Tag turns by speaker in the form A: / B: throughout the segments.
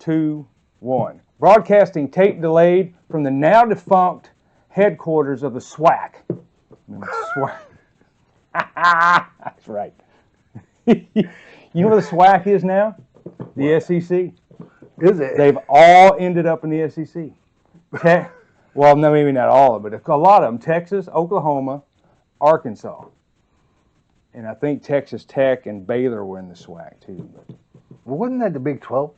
A: 2, 1. Broadcasting tape delayed from the now defunct headquarters of the SWAC. SWAC. That's right. You know where the SWAC is now? The SEC.
B: Is it?
A: They've all ended up in the SEC. Well, no, maybe not all of it, but a lot of them. Texas, Oklahoma, Arkansas. And I think Texas Tech and Baylor were in the SWAC too. But
B: Well, wasn't that the Big 12?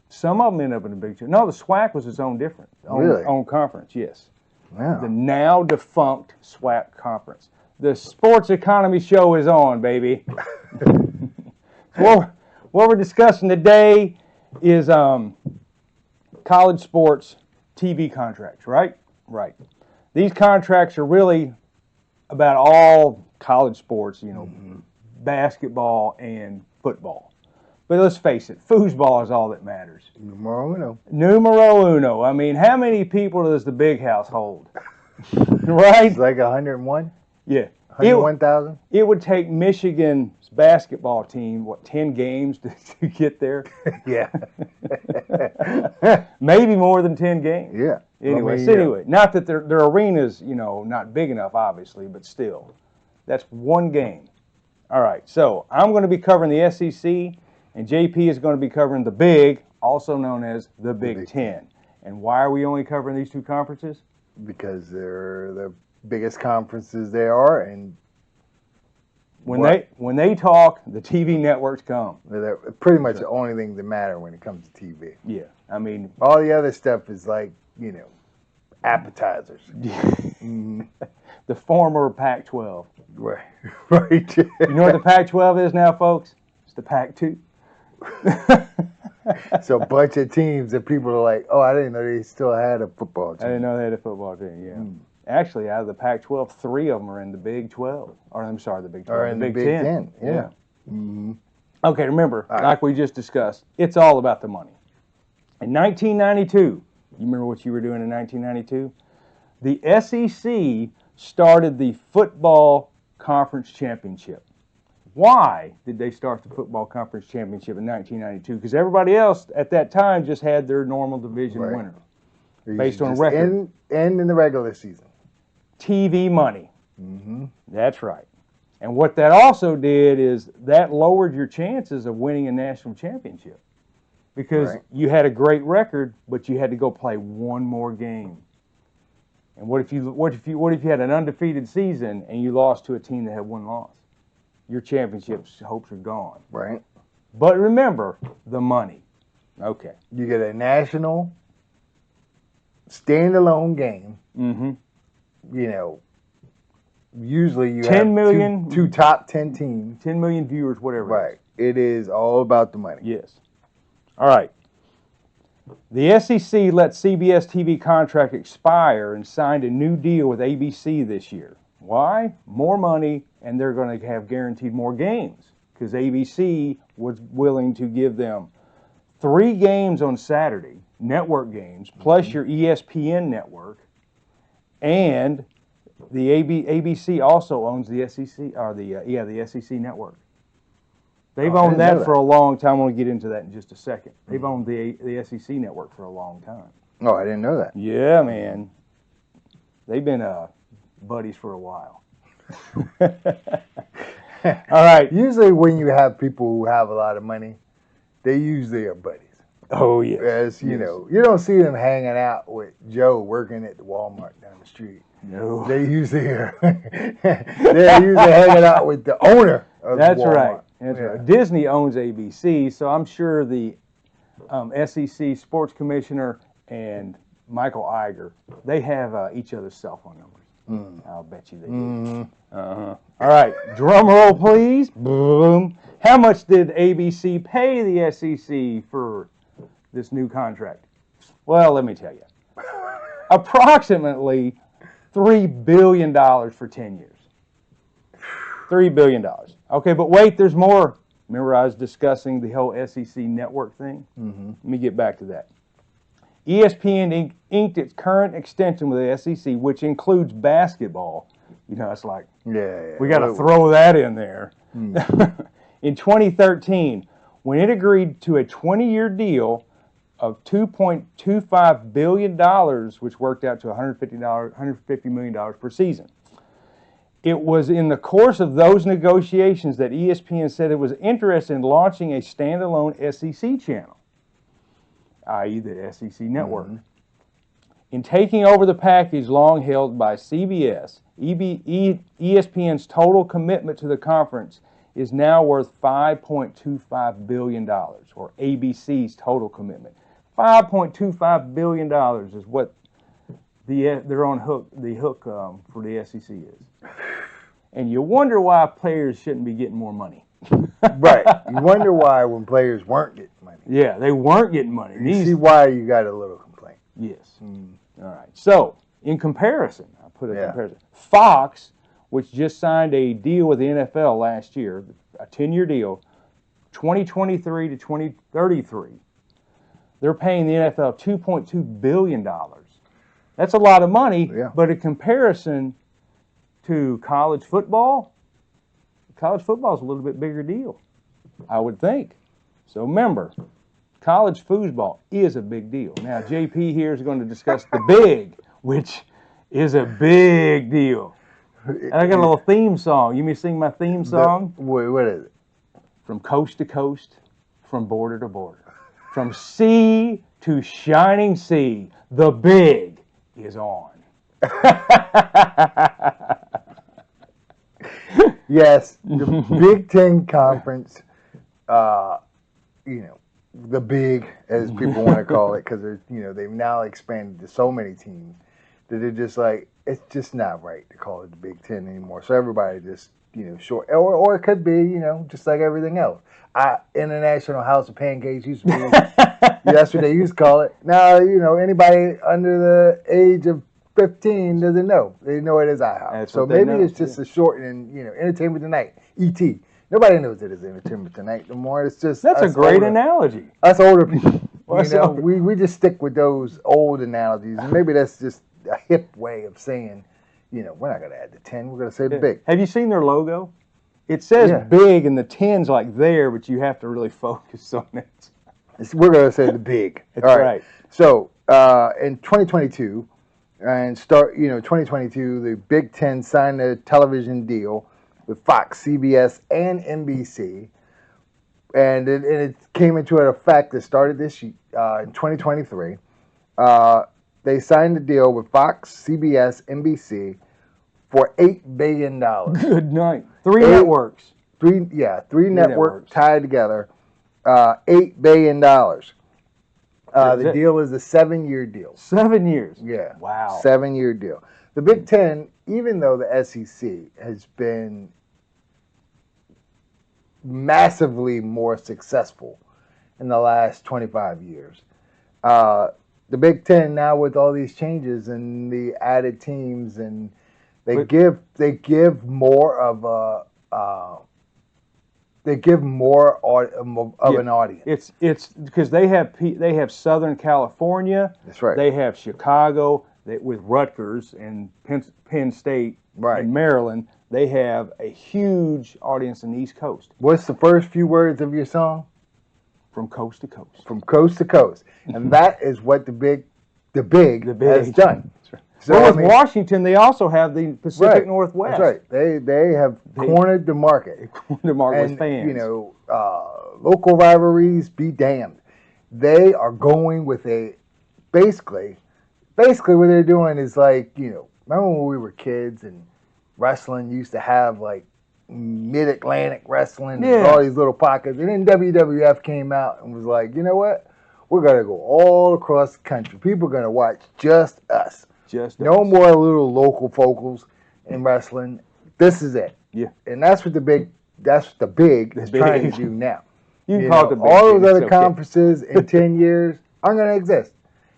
A: some of them ended up in the Big 12. No, the SWAC was its own different.
B: Really?
A: Own conference, yes.
B: Yeah.
A: The now defunct SWAC conference. The sports economy show is on, baby. What we're discussing today is college sports TV contracts, right? Right. These contracts are really about all college sports, basketball and football. But let's face it, foosball is all that matters.
B: Numero uno.
A: Numero uno. I mean, how many people does the big house hold? Right?
B: It's like 101?
A: Yeah.
B: 101,000?
A: It would take Michigan's basketball team, 10 games to get there?
B: Yeah.
A: Maybe more than 10 games.
B: Yeah.
A: Anyway, not that their arena's, not big enough, obviously, but still. That's one game. All right, so I'm going to be covering the SEC, and JP is going to be covering the Big, also known as the Big Ten. And why are we only covering these two conferences?
B: Because they're the biggest conferences they are, and
A: when they talk, the TV networks come.
B: they're pretty much the only thing that matter when it comes to TV.
A: Yeah, I mean,
B: All the other stuff is like, appetizers.
A: the former Pac-12.
B: Right. Right.
A: You know what the Pac-12 is now, folks? It's the Pac-2.
B: So a bunch of teams that people are like, oh, I didn't know they still had a football team.
A: I didn't know they had a football team, yeah. Actually, out of the Pac-12, 3 of them are in the Big 12. Or, I'm sorry, the Big 12.
B: Or in the Big 10, yeah.
A: Okay, remember, like we just discussed, it's all about the money. In 1992, you remember what you were doing in 1992? The SEC started the Football Conference Championship. Why did they start the Football Conference Championship in 1992? Because everybody else at that time just had their normal division winner. Based on record.
B: And in the regular season.
A: TV money. That's right. And what that also did is that lowered your chances of winning a national championship. Because you had a great record, but you had to go play one more game. And what if you had an undefeated season and you lost to a team that had one loss? Your championship hopes are gone.
B: Right.
A: But remember, the money. Okay.
B: You get a national standalone game. Usually you
A: 10
B: have
A: million,
B: two top 10 teams.
A: 10 million viewers, whatever.
B: Right. It is all about the money.
A: Yes. All right. The SEC let CBS TV contract expire and signed a new deal with ABC this year. Why? More money, and they're going to have guaranteed more games because ABC was willing to give them 3 games on Saturday, network games, plus your ESPN network, and the ABC also owns the SEC or the SEC network. They've owned that for a long time. I'm going to get into that in just a second. They've owned the SEC network for a long time.
B: Oh, I didn't know that.
A: Yeah, man. They've been buddies for a while. All right.
B: Usually when you have people who have a lot of money, they usually are buddies.
A: Oh, yes.
B: As you know, you don't see them hanging out with Joe working at the Walmart down the street.
A: No.
B: They usually are. They're usually hanging out with the owner of
A: That's
B: Walmart.
A: right. That's right. Disney owns ABC, so I'm sure the SEC sports commissioner and Michael Iger, they have each other's cell phone numbers. I'll bet you they do. All right, drum roll, please. Boom. How much did ABC pay the SEC for this new contract? Well, let me tell you. Approximately $3 billion for 10 years. $3 billion. Okay, but wait, there's more. Remember I was discussing the whole SEC network thing? Let me get back to that. ESPN inked its current extension with the SEC, which includes basketball. It's like, we got to throw that in there. In 2013, when it agreed to a 20-year deal of $2.25 billion, which worked out to $150 million per season. It was in the course of those negotiations that ESPN said it was interested in launching a standalone SEC channel, i.e. the SEC network. Mm-hmm. In taking over the package long held by CBS, ESPN's total commitment to the conference is now worth $5.25 billion, or ABC's total commitment. $5.25 billion is what they're on the hook for the SEC is. And you wonder why players shouldn't be getting more money.
B: Right. You wonder why when players weren't getting money.
A: Yeah, they weren't getting money.
B: You see why you got a little complaint.
A: Yes. All right. So, in comparison, I'll put a comparison. Fox, which just signed a deal with the NFL last year, a 10-year deal, 2023 to 2033, they're paying the NFL $2.2 billion. That's a lot of money, but in comparison to college football is a little bit bigger deal, I would think. So remember, college foosball is a big deal. Now, JP here is going to discuss the big, which is a big deal. And I got a little theme song. You want me to sing my theme song?
B: What is it?
A: From coast to coast, from border to border, from sea to shining sea, the big is on.
B: Yes, the Big Ten Conference, the big, as people want to call it, because they've now expanded to so many teams that they're just like, it's just not right to call it the Big Ten anymore. So everybody just, short, or it could be, just like everything else. International House of Pancakes used to be, that's what they used to call it. Now, anybody under the age of 15 doesn't know. They know it as IHOP. So maybe it's just a shortened, Entertainment Tonight, ET. Nobody knows it as Entertainment Tonight no more. It's just
A: that's a great analogy.
B: Us older people, we just stick with those old analogies. And maybe that's just a hip way of saying, we're not going to add the 10. We're going to say the big.
A: Have you seen their logo? It says big and the 10's like there, but you have to really focus on it.
B: We're going to say the big.
A: That's all right.
B: So in 2022, and 2022, the Big Ten signed a television deal with Fox, CBS, and NBC, and it came into effect. It started this in 2023. They signed a deal with Fox, CBS, NBC for $8 billion.
A: Good night. Three networks.
B: Three networks tied together. $8 billion. The deal is a 7-year deal.
A: 7 years?
B: Yeah.
A: Wow.
B: 7-year deal. The Big Ten, even though the SEC has been massively more successful in the last 25 years, the Big Ten now with all these changes and the added teams, and they give more of a an audience.
A: It's because they have Southern California.
B: That's right.
A: They have Chicago with Rutgers and Penn State and Maryland. They have a huge audience in the East Coast.
B: What's the first few words of your song?
A: From coast to coast.
B: From coast to coast, and that is what the big has done.
A: Right. So with Washington, they also have the Pacific Northwest.
B: That's right. They have cornered the market.
A: Cornered the market
B: and,
A: with fans.
B: Local rivalries be damned. They are going with basically what they're doing is like, remember when we were kids and wrestling used to have like Mid-Atlantic wrestling and all these little pockets, and then WWF came out and was like, you know what? We're going to go all across the country. People are going to watch just us. No more little local focals in wrestling. This is it.
A: Yeah.
B: And that's what the big is trying to do now.
A: You can call it the big.
B: All those other conferences in 10 years aren't going to exist.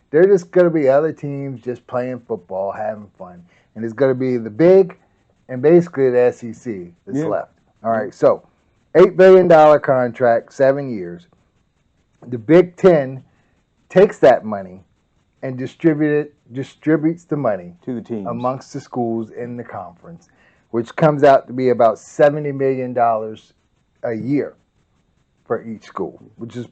B: They're just going to be other teams just playing football, having fun. And it's going to be the big and basically the SEC that's left. All right, so $8 billion contract, 7 years. The Big Ten takes that money and distributes the money
A: to the teams
B: amongst the schools in the conference, which comes out to be about $70 million a year for each school, which is...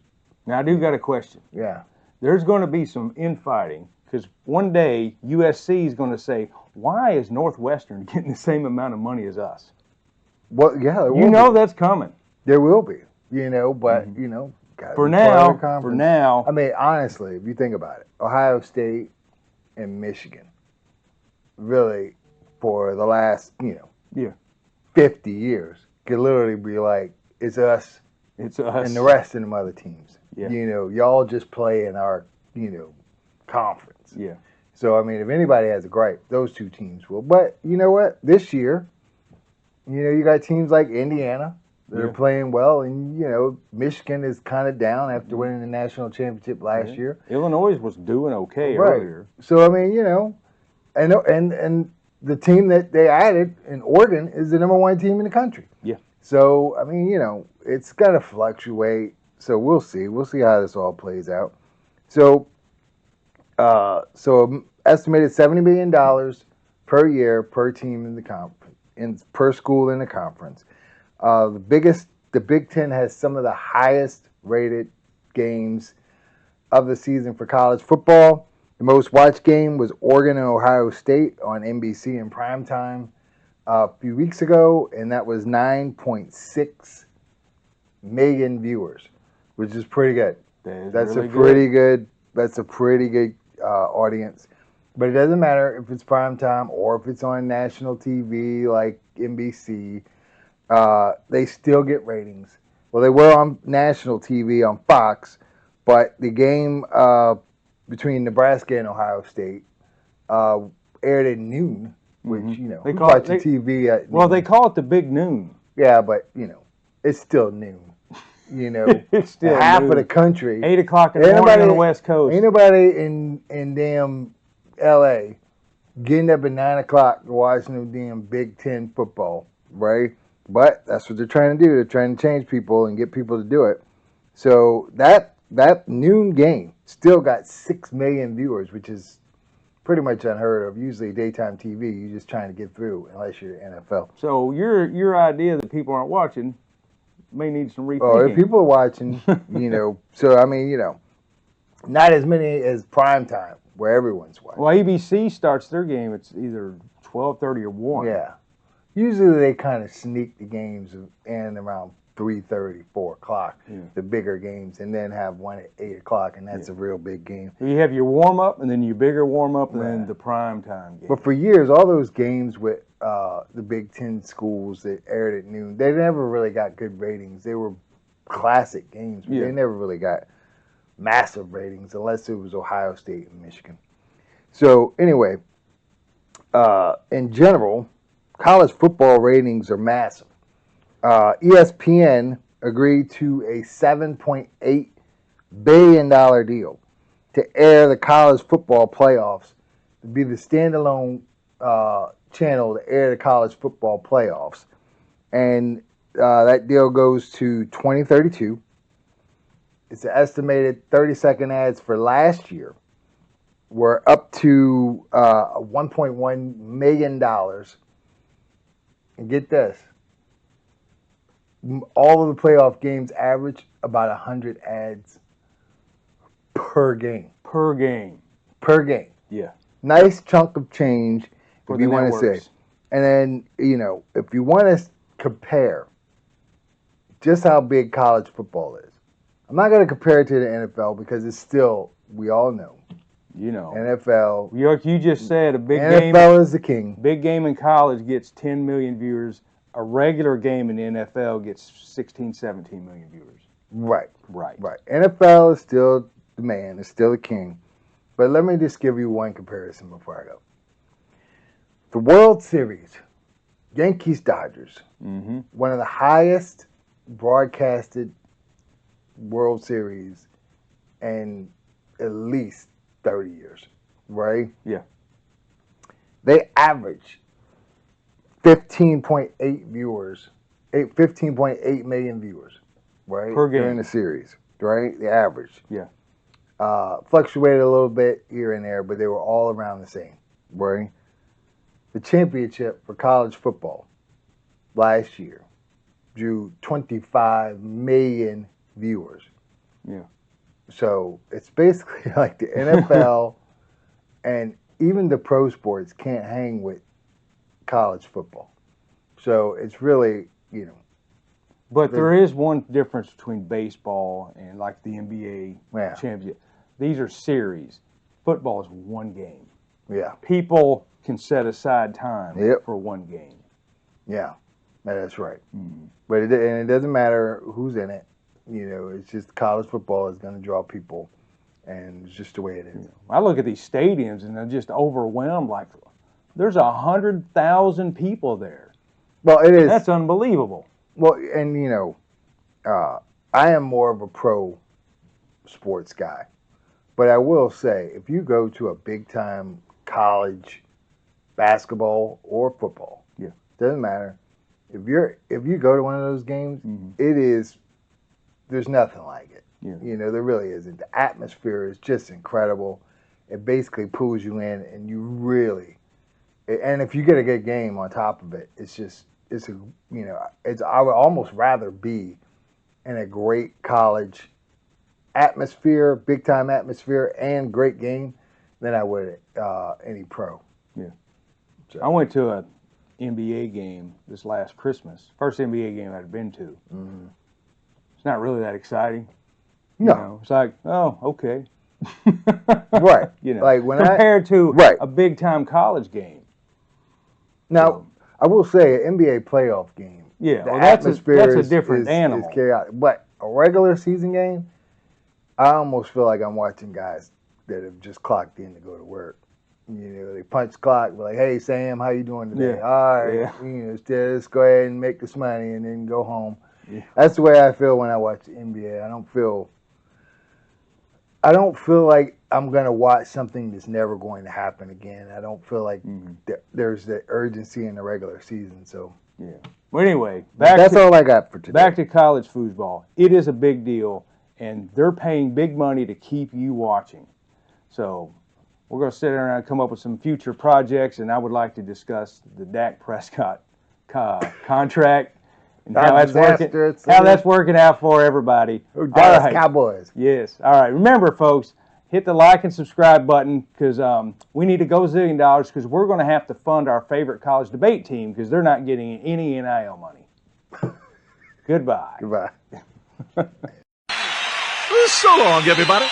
A: Now, I do got a question.
B: Yeah.
A: There's going to be some infighting because one day USC is going to say, why is Northwestern getting the same amount of money as us?
B: Well, yeah, there
A: You
B: will
A: know
B: be.
A: that's coming.
B: There will be, but gotta
A: For
B: be part of the
A: now,
B: conference. I mean, honestly, if you think about it, Ohio State and Michigan, really, for the last
A: yeah,
B: 50 years, could literally be like, it's us
A: it's us
B: and the rest of them other teams.
A: Yeah.
B: Y'all just play in our conference.
A: Yeah.
B: So I mean, if anybody has a gripe, those two teams will. But you know what? This year, you got teams like Indiana that are playing well, and Michigan is kind of down after winning the national championship last year.
A: Illinois was doing okay earlier.
B: So I mean, and the team that they added in Oregon is the #1 team in the country.
A: Yeah.
B: So I mean, it's gonna fluctuate. So we'll see. We'll see how this all plays out. So, estimated $70 million per year per team in the conference, per school in the conference. The Big Ten has some of the highest rated games of the season for college football. The most watched game was Oregon and Ohio State on NBC in primetime a few weeks ago, and that was 9.6 million viewers, which is pretty good. That's a pretty good audience. But it doesn't matter if it's primetime or if it's on national TV like NBC. They still get ratings. Well, they were on national TV on Fox, but the game between Nebraska and Ohio State aired at noon, which
A: they
B: who's watching TV at noon?
A: Well, they call it the Big Noon.
B: Yeah, but it's still noon.
A: It's still
B: half
A: noon.
B: of the country.
A: 8 o'clock in the morning on the West Coast.
B: Ain't nobody in damn L.A. getting up at 9 o'clock to watch no damn Big Ten football, right? But that's what they're trying to do. They're trying to change people and get people to do it. So that noon game still got 6 million viewers, which is pretty much unheard of. Usually daytime TV, you're just trying to get through unless you're the NFL.
A: So your idea that people aren't watching may need some rethinking.
B: Oh, if people are watching, so I mean, not as many as prime time where everyone's watching.
A: Well, ABC starts their game. It's either 12:30 or 1.
B: Yeah. Usually they kind of sneak the games in around 3:30, 4 o'clock, the bigger games, and then have one at 8 o'clock, and that's a real big game.
A: You have your warm-up, and then your bigger warm-up, and then the prime time game.
B: But for years, all those games with the Big Ten schools that aired at noon, they never really got good ratings. They were classic games, but they never really got massive ratings unless it was Ohio State and Michigan. So anyway, in general, college football ratings are massive. ESPN agreed to a $7.8 billion deal to air the college football playoffs, to be the standalone channel to air the college football playoffs. And that deal goes to 2032. It's an estimated 30-second ads for last year were up to $1.1 million. And get this, all of the playoff games average about 100 ads per game.
A: Per game.
B: Yeah. Nice chunk of change, if you want to say. And then, if you want to compare just how big college football is, I'm not going to compare it to the NFL because it's still, we all know. NFL.
A: You just said a big
B: NFL
A: game.
B: NFL is the king.
A: Big game in college gets 10 million viewers. A regular game in the NFL gets 16, 17 million viewers.
B: Right. NFL is still the man. It's still the king. But let me just give you one comparison before I go. The World Series, Yankees-Dodgers, one of the highest broadcasted World Series in at least 30 years, right?
A: Yeah.
B: They average 15.8 million viewers, right?
A: Per game.
B: During the series, right? The average.
A: Yeah.
B: Fluctuated a little bit here and there, but they were all around the same, right? The championship for college football last year drew 25 million viewers.
A: Yeah.
B: So it's basically like the NFL and even the pro sports can't hang with college football. So it's really,
A: But there is one difference between baseball and like the NBA
B: Yeah.
A: championship. These are series. Football is one game.
B: Yeah.
A: People can set aside time
B: Yep.
A: for one game.
B: Yeah, that's right.
A: Mm-hmm.
B: But it doesn't matter who's in it. It's just college football is going to draw people, and it's just the way it is.
A: I look at these stadiums and they're just overwhelmed. Like there's 100,000 people there.
B: Well, it is.
A: That's unbelievable.
B: Well, and I am more of a pro sports guy, but I will say if you go to a big time college basketball or football, doesn't matter. If you go to one of those games, there's nothing like it.
A: Yeah.
B: There really isn't. The atmosphere is just incredible. It basically pulls you in, and you really, and if you get a good game on top of it, I would almost rather be in a great college atmosphere, big time atmosphere, and great game than I would any pro.
A: Yeah.
B: So.
A: I went to a NBA game this last Christmas. First NBA game I'd been to.
B: Mm-hmm.
A: It's not really that exciting.
B: No.
A: It's like, oh, okay.
B: Right.
A: Like when compared to a big time college game.
B: Now, I will say an NBA playoff game.
A: Yeah,
B: the
A: that's a different animal.
B: Is chaotic. But a regular season game, I almost feel like I'm watching guys that have just clocked in to go to work. They punch clock, be like, "Hey Sam, how you doing today?
A: Yeah.
B: All right, let's go ahead and make this money and then go home." Yeah. That's the way I feel when I watch the NBA. I don't feel like I'm gonna watch something that's never going to happen again. I don't feel like there's the urgency in the regular season. So
A: yeah. Well, anyway,
B: that's all I got for today.
A: Back to college foosball. It is a big deal, and they're paying big money to keep you watching. So we're going to sit there and come up with some future projects, and I would like to discuss the Dak Prescott contract and how that's working out for everybody.
B: Dallas Cowboys.
A: Yes. All right. Remember, folks, hit the like and subscribe button because we need to go $1 zillion because we're going to have to fund our favorite college debate team because they're not getting any NIL money. Goodbye.
B: Goodbye.
C: So long, everybody.